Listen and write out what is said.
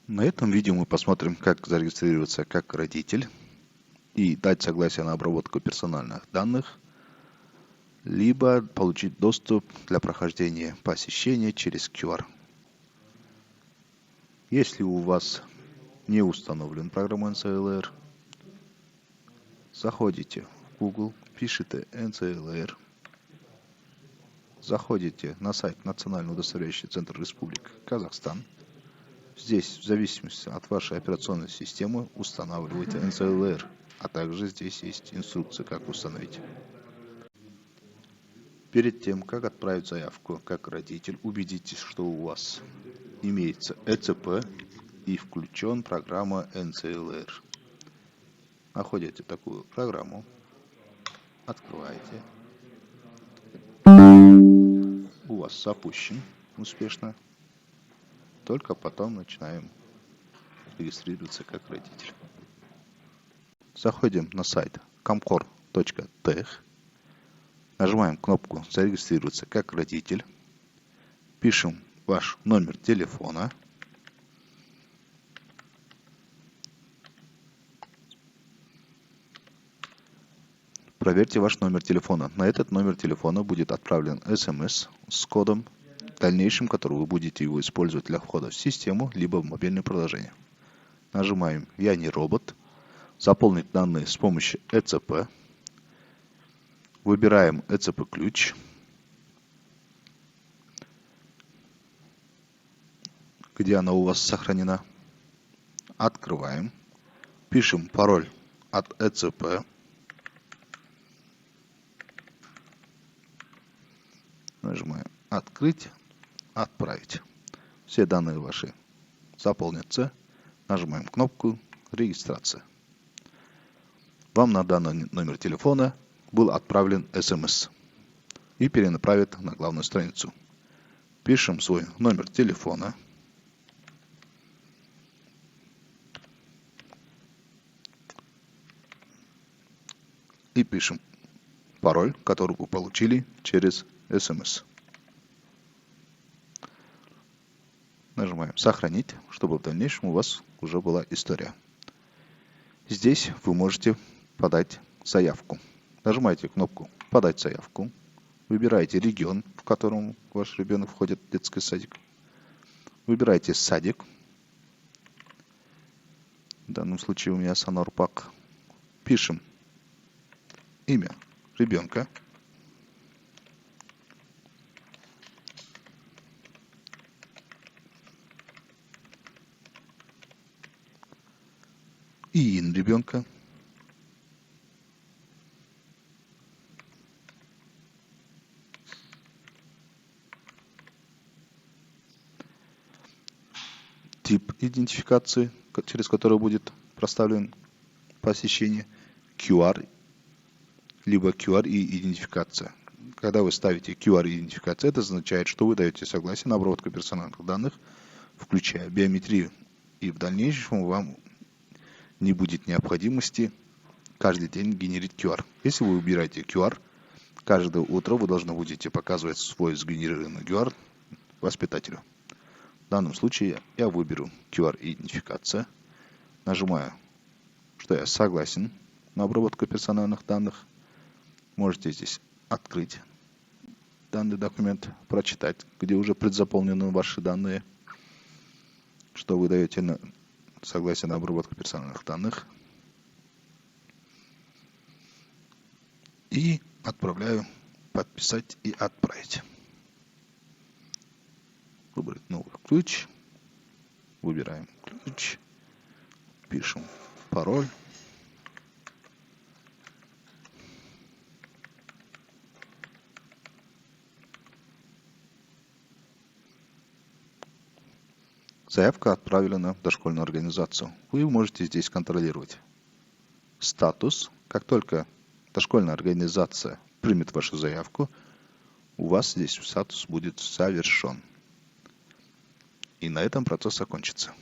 На этом видео мы посмотрим, как зарегистрироваться как родитель и дать согласие на обработку персональных данных, либо получить доступ для прохождения посещения через QR. Если у вас не установлен программа NCLR, заходите в Google, пишите NCLR, заходите на сайт Национальный удостоверяющий центр Республики Казахстан. Здесь, в зависимости от вашей операционной системы, устанавливайте NCLR, а также здесь есть инструкция, как установить. Перед тем, как отправить заявку как родитель, убедитесь, что у вас имеется ЭЦП и включен программа NCLR. Находите такую программу, открываете. У вас запущен успешно. Только потом начинаем регистрироваться как родитель. Заходим на сайт comcor.tech, нажимаем кнопку «Зарегистрироваться как родитель», пишем ваш номер телефона, проверьте ваш номер телефона. На этот номер телефона будет отправлен СМС с кодом, в дальнейшем который вы будете его использовать для входа в систему, либо в мобильное приложение. Нажимаем «Я не робот», заполнить данные с помощью ЭЦП, выбираем ЭЦП-ключ, где она у вас сохранена, открываем, пишем пароль от ЭЦП, нажимаем «Открыть», «Отправить». Все данные ваши заполнятся. Нажимаем кнопку «Регистрация». Вам на данный номер телефона был отправлен СМС и перенаправит на главную страницу. Пишем свой номер телефона. И пишем пароль, который вы получили через СМС. Нажимаем «Сохранить», чтобы в дальнейшем у вас уже была история. Здесь вы можете подать заявку. Нажимаете кнопку «Подать заявку». Выбираете регион, в котором ваш ребенок входит в детский садик. Выбираете садик. В данном случае у меня Санорпак. Пишем имя ребенка. ИИН ребенка. Тип идентификации, через который будет проставлен посещение, QR, либо QR и идентификация. Когда вы ставите QR и идентификация, это означает, что вы даете согласие на обработку персональных данных, включая биометрию, и в дальнейшем вам не будет необходимости каждый день генерить QR. Если вы выбираете QR, каждое утро вы должны будете показывать свой сгенерированный QR воспитателю. В данном случае я выберу QR-идентификация, нажимаю, что я согласен на обработку персональных данных. Можете здесь открыть данный документ, прочитать, где уже предзаполнены ваши данные, что вы даете согласие на обработку персональных данных. И отправляю «Подписать» и «Отправить». Выбрать новый ключ. Выбираем ключ. Пишем пароль. Заявка отправлена в дошкольную организацию. Вы можете здесь контролировать статус. Как только дошкольная организация примет вашу заявку, у вас здесь статус будет завершен. И на этом процесс закончится.